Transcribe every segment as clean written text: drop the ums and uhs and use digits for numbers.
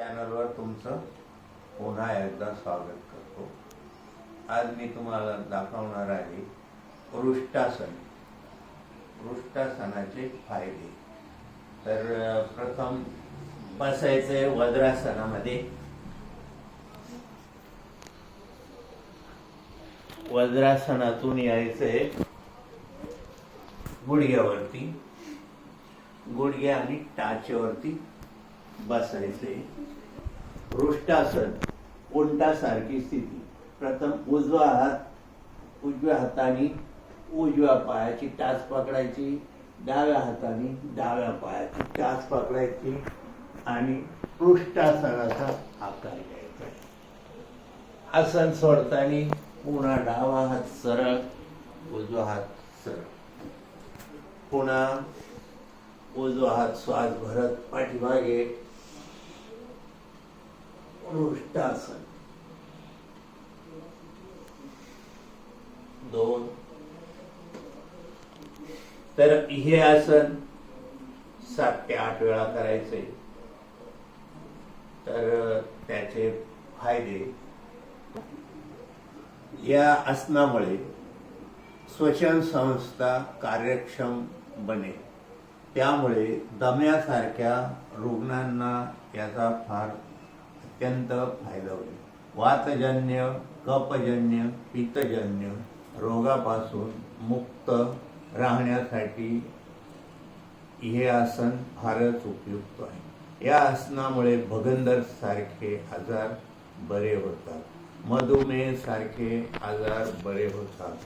चॅनलवर तुमचं पुन्हा एकदा स्वागत करतो। आज मी तुम्हाला दाखवणार आहे पृष्ठासन। पृष्ठासनाचे फायदे। तर प्रथम बसायचे वज्रासनामध्ये। वज्रासनातून यायचे गुडघ्यावरती, गुडघे आणि टाचेवरती बसायचे। पृष्ठासन उंटासारखी स्थिती। प्रथम उजव्या हाताने उजव्या पायाची टाच पकडायची, डाव्या हाताने डाव्या पायाची टाच पकडायची आणि पृष्ठासनाचा आकार घ्यायचा। आसन सोडताना पुन्हा डावा हात सरळ, उजवा हात सरळ, पुन्हा उजवा हात श्वास भरत पाठीमागे, पृष्ठासन। 2 तर हे आसन 7 ते 8 वेळा करायचे। तर त्याचे फायदे, या आसनामुळे श्वसन संस्था कार्यक्षम बने, त्यामुळे दम्यासारख्या रुग्णांना याचा फार अत्यंत फायदा होईल। वातजन्य, कफजन्य, पित्तजन्य रोगापासून मुक्त राहण्यासाठी हे आसन फारच उपयुक्त आहे। या आसनामुळे भगंदर सारखे आजार बरे होतात, मधुमेह सारखे आजार बरे होतात,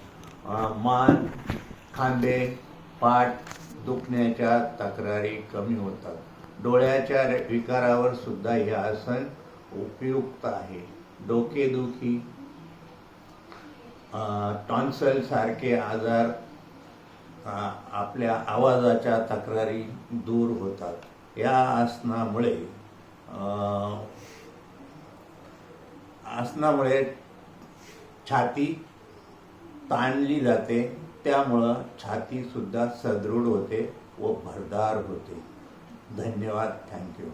मान, खांदे, पाठ दुखण्याच्या तक्रारी कमी होतात, डोळ्याच्या विकारावर सुद्धा हे आसन उपयुक्त आहे। डोकेदुखी, टॉन्सल सारखे आजार, आपल्या आवाजाच्या तक्रारी दूर होतात। या आसनामुळे छाती ताणली जाते, त्यामुळं छाती सुद्धा सदृढ होते व भरदार होते। धन्यवाद। थँक्यू।